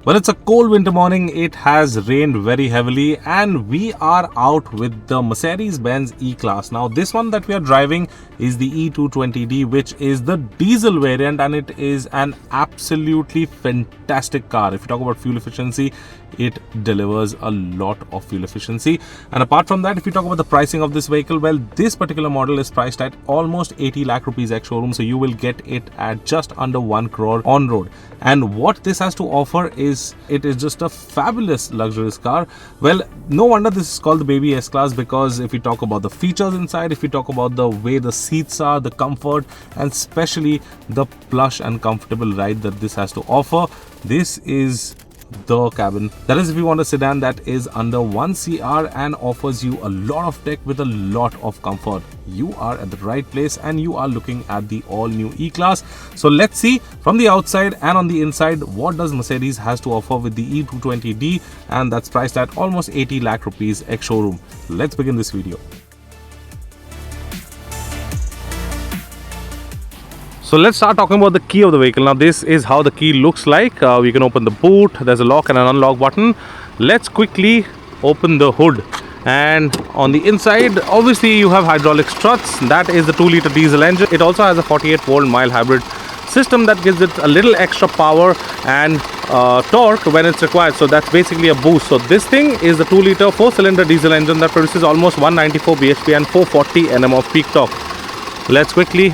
Well, it's a cold winter morning. It has rained very heavily and we are out with the Mercedes-Benz E-Class. Now, this one that we are driving is the E220D, which is the diesel variant, and it is an absolutely fantastic car. If you talk about fuel efficiency, it delivers a lot of fuel efficiency. And apart from that, if you talk about the pricing of this vehicle, well, this particular model is priced at almost 80 lakh rupees ex-showroom. So you will get it at just under 1 crore on road. And what this has to offer is, it is just a fabulous luxurious car. Well, no wonder this is called the baby S-Class, because if you talk about the features inside, if you talk about the way the seats are, the comfort, and especially the plush and comfortable ride that this has to offer, this is the cabin. That is, if you want a sedan that is under 1 CR and offers you a lot of tech with a lot of comfort, you are at the right place and you are looking at the all-new E-Class. So let's see from the outside and on the inside, what does Mercedes has to offer with the E220D, and that's priced at almost 80 lakh rupees ex-showroom. Let's begin this video. So let's start talking about the key of the vehicle. Now, this is how the key looks like. We can open the boot. There's a lock and an unlock button. Let's quickly open the hood. And on the inside, obviously you have hydraulic struts. That is the 2-liter diesel engine. It also has a 48-volt mild hybrid system that gives it a little extra power and torque when it's required. So that's basically a boost. So this thing is the 2-liter 4-cylinder diesel engine that produces almost 194 bhp and 440 Nm of peak torque. Let's quickly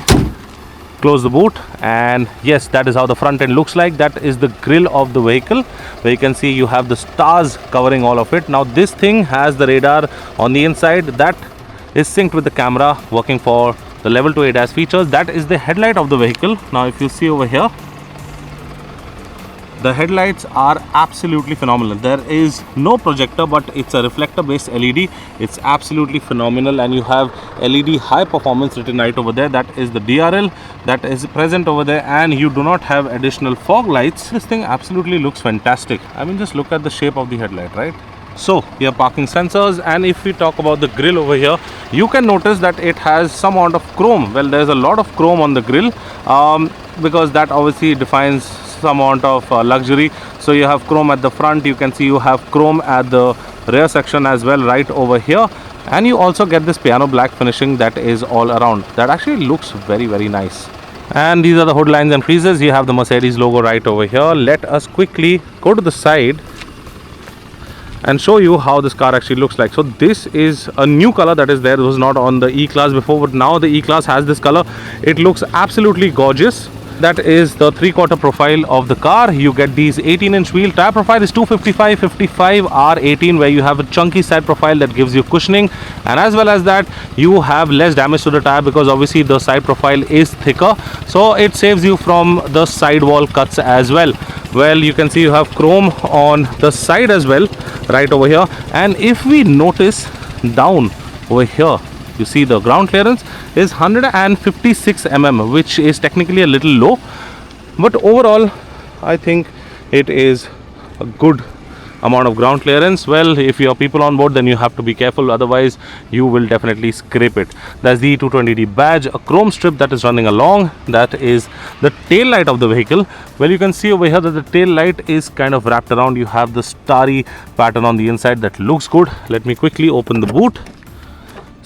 close the boot, and yes, that is how the front end looks like. That is the grille of the vehicle, where you can see you have the stars covering all of it. Now, this thing has the radar on the inside that is synced with the camera, working for the level 2 ADAS features. That is the headlight of the vehicle. Now, if you see over here, the headlights are absolutely phenomenal. There is no projector, but it's a reflector based LED. It's absolutely phenomenal, and you have LED high performance written right over there. That is the DRL that is present over there, and you do not have additional fog lights. This thing absolutely looks fantastic. I mean, just look at the shape of the headlight, right? So you have parking sensors, and if we talk about the grille over here, you can notice that it has some amount of chrome. Well, there's a lot of chrome on the grille because that obviously defines some amount of luxury. So you have chrome at the front, you can see you have chrome at the rear section as well, right over here, and you also get this piano black finishing that is all around. That actually looks very, very nice. And these are the hood lines and creases. You have the Mercedes logo right over here. Let us quickly go to the side and show you how this car actually looks like. So this is a new color that is there. It was not on the E-Class before, but now the E-Class has this color. It looks absolutely gorgeous. That is the 3/4 profile of the car. You get these 18-inch wheel. Tire profile is 255/55 R18, where you have a chunky side profile that gives you cushioning, and as well as that, you have less damage to the tire because obviously the side profile is thicker, so it saves you from the sidewall cuts as well. Well, you can see you have chrome on the side as well, right over here. And if we notice down over here, you see the ground clearance is 156 mm, which is technically a little low, but overall I think it is a good amount of ground clearance. Well, if you have people on board, then you have to be careful, otherwise you will definitely scrape it. That's the E220D badge, a chrome strip that is running along. That is the tail light of the vehicle. Well, you can see over here that the tail light is kind of wrapped around. You have the starry pattern on the inside that looks good. Let me quickly open the boot.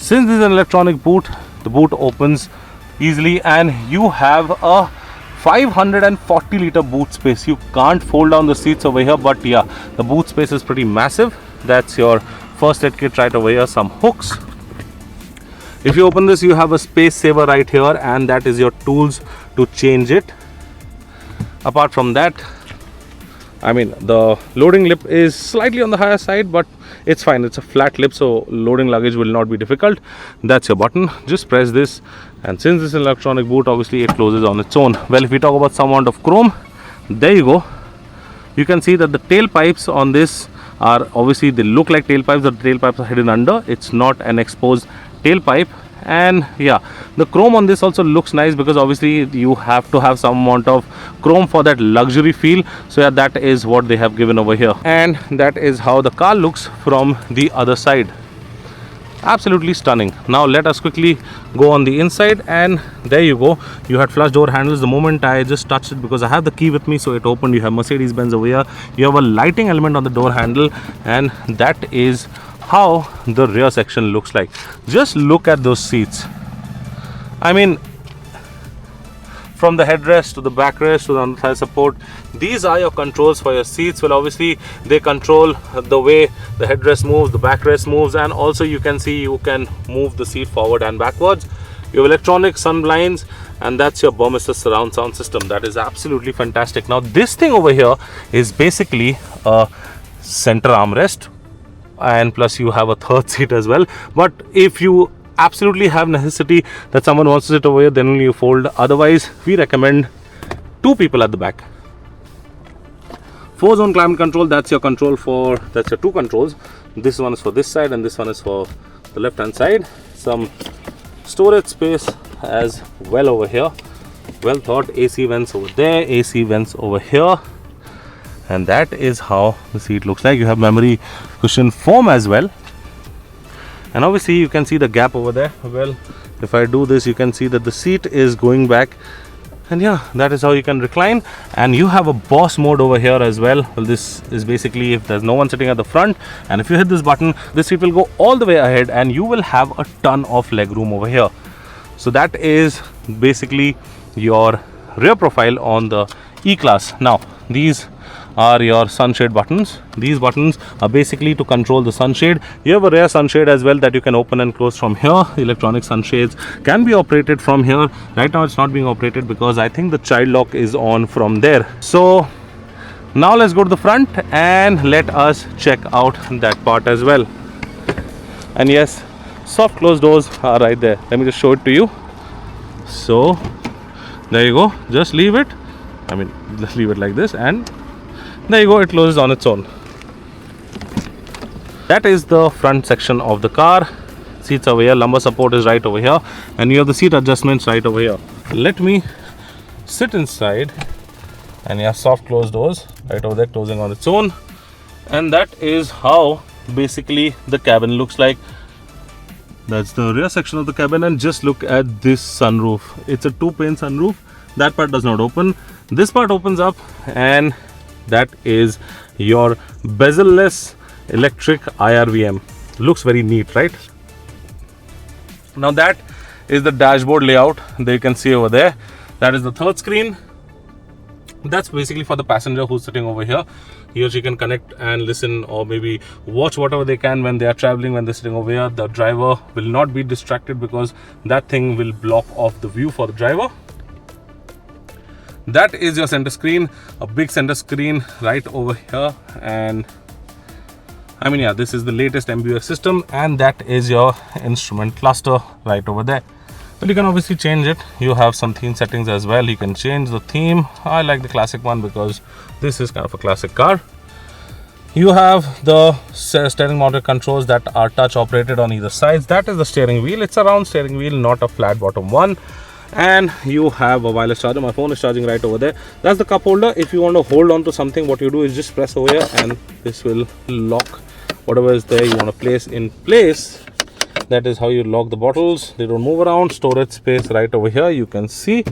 Since this is an electronic boot, the boot opens easily, and you have a 540-liter boot space. You can't fold down the seats over here, but yeah, the boot space is pretty massive. That's your first aid kit right over here, some hooks. If you open this, you have a space saver right here, and that is your tools to change it. Apart from that, I mean, the loading lip is slightly on the higher side, but it's fine. It's a flat lip, so loading luggage will not be difficult. That's your button. Just press this, and since this is an electronic boot, obviously it closes on its own. Well, if we talk about some amount of chrome, there you go. You can see that the tailpipes on this are obviously, they look like tailpipes, but the tailpipes are hidden under. It's not an exposed tailpipe. And yeah, the chrome on this also looks nice because obviously you have to have some amount of chrome for that luxury feel. So yeah, that is what they have given over here, and that is how the car looks from the other side. Absolutely stunning. Now let us quickly go on the inside, and there you go. You had flush door handles. The moment I just touched it, because I have the key with me, so it opened. You have Mercedes-Benz over here. You have a lighting element on the door handle, and that is how the rear section looks like. Just look at those seats. I mean, from the headrest to the backrest to the under-thigh support, these are your controls for your seats. Well, obviously they control the way the headrest moves, the backrest moves, and also you can see you can move the seat forward and backwards. You have electronic sun blinds, and that's your Burmester surround sound system. That is absolutely fantastic. Now this thing over here is basically a center armrest, and plus you have a third seat as well. But if you absolutely have necessity that someone wants to sit over here, then only you fold. Otherwise, we recommend 2 people at the back. 4-zone climate control, that's your control for, that's your 2 controls. This one is for this side and this one is for the left hand side. Some storage space as well over here. Well thought. AC vents over there, AC vents over here. And that is how the seat looks like. You have memory cushion foam as well. And obviously you can see the gap over there. Well, if I do this, you can see that the seat is going back, and yeah, that is how you can recline. And you have a boss mode over here as well. Well, this is basically if there's no one sitting at the front, and if you hit this button, this seat will go all the way ahead and you will have a ton of leg room over here. So that is basically your rear profile on the E-Class. Now these are your sunshade buttons. These buttons are basically to control the sunshade. You have a rear sunshade as well that you can open and close from here. Electronic sunshades can be operated from here. Right now it's not being operated because I think the child lock is on from there. So now let's go to the front and let us check out that part as well. And yes, soft closed doors are right there. Let me just show it to you. So there you go. Just leave it. I mean, just leave it like this, and there you go, it closes on its own. That is the front section of the car. Seats over here, lumbar support is right over here, and you have the seat adjustments right over here. Let me sit inside, and you have soft closed doors right over there, closing on its own. And that is how basically the cabin looks like. That's the rear section of the cabin, and just look at this sunroof. It's a 2-pane sunroof. That part does not open. This part opens up, and that is your bezel-less electric IRVM. Looks very neat, right? Now that is the dashboard layout that you can see over there. That is the third screen. That's basically for the passenger who's sitting over here. He or she can connect and listen, or maybe watch whatever they can when they are traveling, when they're sitting over here. The driver will not be distracted because that thing will block off the view for the driver. That is your center screen, a big center screen right over here. And I mean, yeah, this is the latest MBUX system, and that is your instrument cluster right over there. But you can obviously change it. You have some theme settings as well. You can change the theme. I like the classic one because this is kind of a classic car. You have the steering mounted controls that are touch operated on either sides. That is the steering wheel. It's a round steering wheel, not a flat bottom one. And you have a wireless charger. My phone is charging right over there. That's the cup holder. If you want to hold on to something, what you do is just press over here, and this will lock whatever is there you want to place in place. That is how you lock the bottles. They don't move around. Storage space right over here. You can see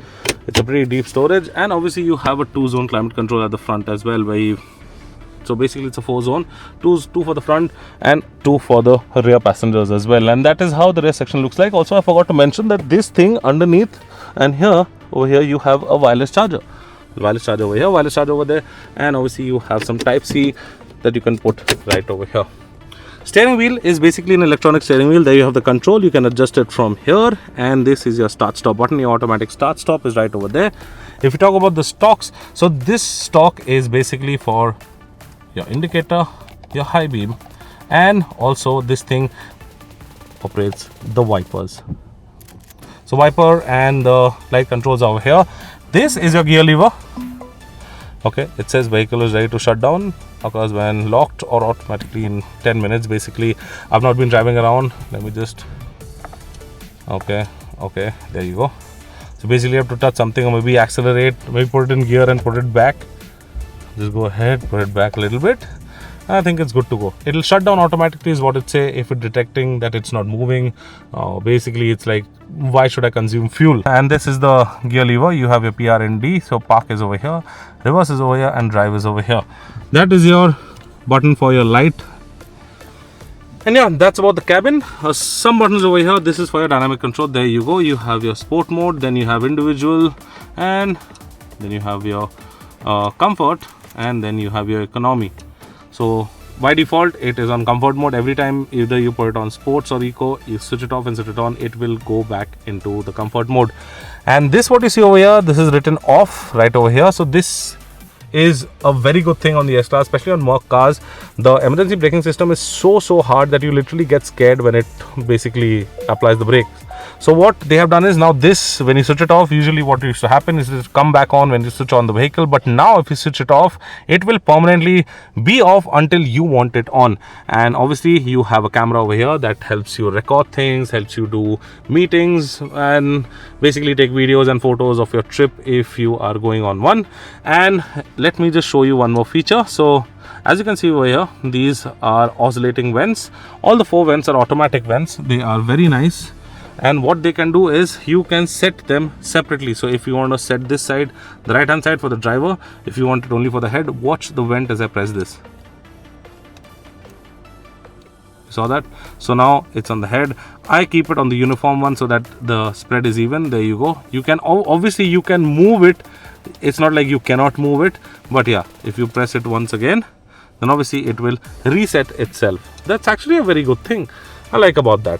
it's a pretty deep storage, and obviously you have a 2-zone climate control at the front as well, where you, so basically it's a 4-zone, two for the front and 2 for the rear passengers as well. And that is how the rear section looks like. Also, I forgot to mention that this thing underneath and here over here you have a wireless charger. Wireless charger over here, wireless charger over there, and obviously you have some Type-C that you can put right over here. Steering wheel is basically an electronic steering wheel. There you have the control. You can adjust it from here, and this is your start stop button. Your automatic start stop is right over there. If you talk about the stocks, so this stock is basically for your indicator, your high beam, and also this thing operates the wipers. So wiper and the light controls over here. This is your gear lever. Okay, it says vehicle is ready to shut down, occurs when locked or automatically in 10 minutes. Basically, I've not been driving around. Let me just, okay, there you go. So basically you have to touch something, or maybe accelerate, maybe put it in gear and put it back. Just go ahead, put it back a little bit, I think it's good to go. It'll shut down automatically is what it say if it detecting that it's not moving. Basically it's like, why should I consume fuel? And this is the gear lever. You have your PR and D. So park is over here, reverse is over here, and drive is over here. That is your button for your light. And yeah, that's about the cabin. Some buttons over here. This is for your dynamic control. There you go. You have your sport mode, then you have individual, and then you have your comfort, and then you have your economy. So by default it is on comfort mode. Every time either you put it on sports or eco, you switch it off and switch it on, it will go back into the comfort mode. And this what you see over here, this is written off right over here. So this is a very good thing on the S-Class, especially on Merc cars. The emergency braking system is so hard that you literally get scared when it basically applies the brakes. So what they have done is, now this, when you switch it off, usually what used to happen is it come back on when you switch on the vehicle, but now if you switch it off, it will permanently be off until you want it on. And obviously you have a camera over here that helps you record things, helps you do meetings, and basically take videos and photos of your trip if you are going on one. And let me just show you one more feature. So as you can see over here, these are oscillating vents. All the 4 vents are automatic vents. They are very nice. And what they can do is you can set them separately. So if you want to set this side, the right hand side for the driver, if you want it only for the head, watch the vent as I press this. Saw that? So now it's on the head. I keep it on the uniform one so that the spread is even. There you go. You can obviously you can move it. It's not like you cannot move it, but yeah, if you press it once again, then obviously it will reset itself. That's actually a very good thing. I like about that.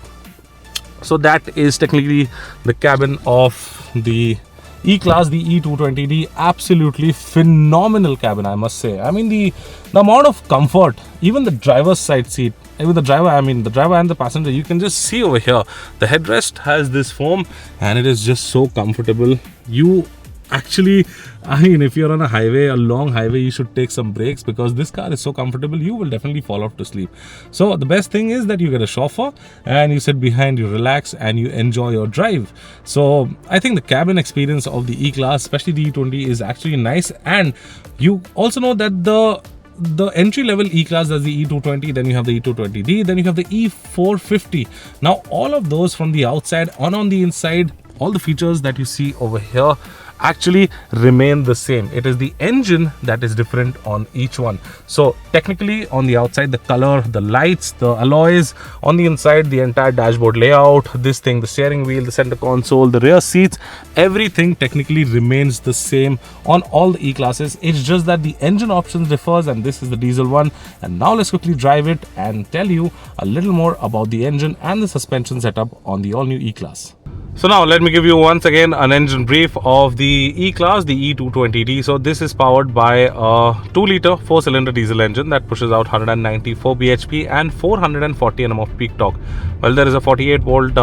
So that is technically the cabin of the E-Class, the E220D. Absolutely phenomenal cabin, I must say. I mean, the amount of comfort, even the driver's side seat, even the driver, I mean the driver and the passenger, you can just see over here, the headrest has this foam and it is just so comfortable. You actually, I mean, if you're on a highway, a long highway, you should take some breaks, because this car is so comfortable, you will definitely fall off to sleep. So the best thing is that you get a chauffeur and you sit behind, you relax and you enjoy your drive. So I think the cabin experience of the E-Class, especially the E20, is actually nice. And you also know that the entry level E-Class, that's the E220, then you have the E220D, then you have the E450. Now all of those from the outside and on the inside, all the features that you see over here actually remain the same. It is the engine that is different on each one. So technically on the outside, the color, the lights, the alloys, on the inside, the entire dashboard layout, this thing, the steering wheel, the center console, the rear seats, everything technically remains the same on all the E-Classes. It's just that the engine options differs, and this is the diesel one. And now let's quickly drive it and tell you a little more about the engine and the suspension setup on the all new E-Class. So now let me give you once again an engine brief of the E-Class, the E220D. So this is powered by a 2-liter 4-cylinder diesel engine that pushes out 194 bhp and 440 Nm of peak torque. Well, there is a 48-volt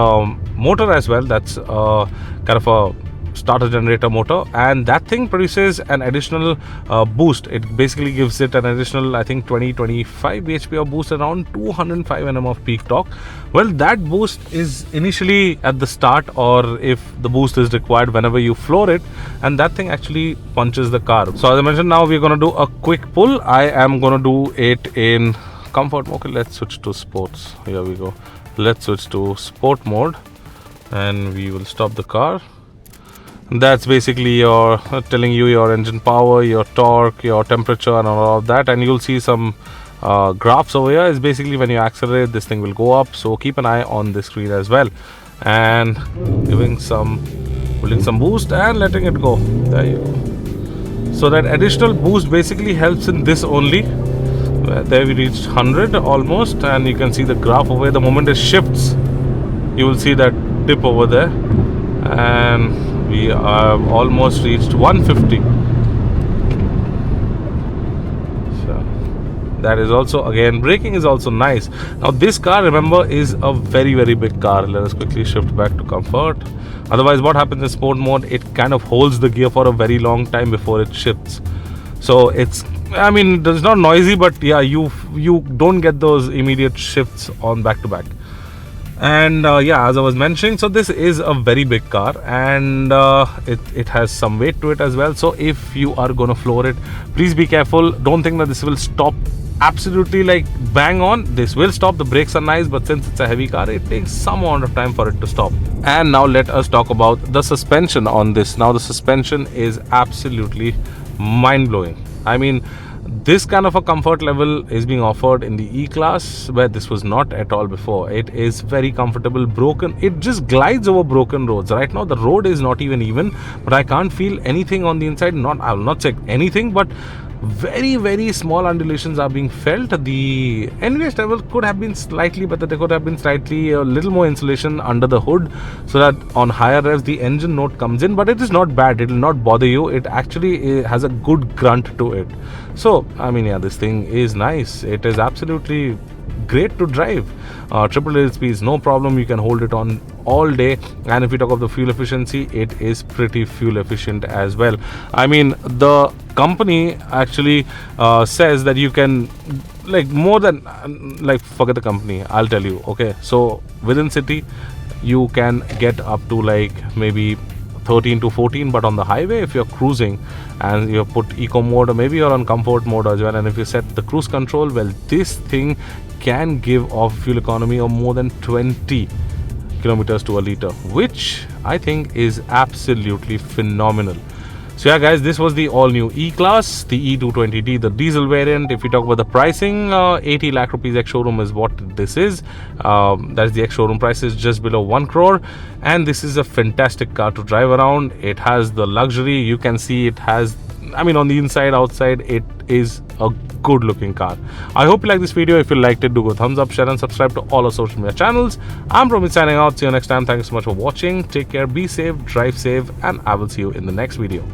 motor as well. That's kind of a starter generator motor, and that thing produces an additional boost. It basically gives it an additional, I think, 20-25 bhp of boost, around 205 Nm of peak torque. Well, that boost is initially at the start, or if the boost is required whenever you floor it, and that thing actually punches the car. So as I mentioned, now we're going to do a quick pull. I am going to do it in comfort. Okay, let's switch to sports. Here we go. Let's switch to sport mode and we will stop the car. That's basically your telling you your engine power, your torque, your temperature and all of that. And you'll see some graphs over here. Is basically when you accelerate, this thing will go up, so keep an eye on the screen as well. And building some boost and letting it go. There you go. So that additional boost basically helps in this only. There we reached 100 almost, and you can see the graph over here. The moment it shifts, you will see that dip over there, and we have almost reached 150. So that is also, again, braking is also nice. Now this car, remember, is a very big car. Let us quickly shift back to comfort. Otherwise what happens in sport mode, it kind of holds the gear for a very long time before it shifts. So it's, I mean, it's not noisy, but yeah, you don't get those immediate shifts on back to back. And yeah, as I was mentioning, so this is a very big car, and it has some weight to it as well. So if you are going to floor it, please be careful. Don't think that this will stop absolutely like bang on. This will stop. The brakes are nice, but since it's a heavy car, it takes some amount of time for it to stop. And now let us talk about the suspension on this. Now the suspension is absolutely mind-blowing. I mean, this kind of a comfort level is being offered in the E-Class, where this was not at all before. It is very comfortable. Broken, it just glides over broken roads. Right now the road is not even, but I can't feel anything on the inside. I will not say anything, but very small undulations are being felt. The NVH level could have been slightly better. There could have been slightly a little more insulation under the hood, so that on higher revs the engine note comes in, but it is not bad. It will not bother you. It actually has a good grunt to it. So I mean, yeah, this thing is nice. It is absolutely great to drive. Triple LSP no problem. You can hold it on all day. And if we talk of the fuel efficiency, it is pretty fuel efficient as well. I mean, the company actually says that you can, like, more than, like, forget the company, I'll tell you. Okay, so within city you can get up to like maybe 13 to 14, but on the highway, if you're cruising and you put eco mode, or maybe you're on comfort mode as well, and if you set the cruise control, well, this thing can give off fuel economy of more than 20 kilometers to a liter, which I think is absolutely phenomenal. So yeah guys, this was the all new E-Class, the E220D, the diesel variant. If we talk about the pricing, 80 lakh rupees ex-showroom is what this is. That's the ex-showroom price, is just below 1 crore. And this is a fantastic car to drive around. It has the luxury, you can see it has, I mean, on the inside, outside, it is a good looking car. I hope you like this video. If you liked it, do go thumbs up, share and subscribe to all our social media channels. I'm Promit signing out. See you next time. Thank you so much for watching. Take care, be safe, drive safe, and I will see you in the next video.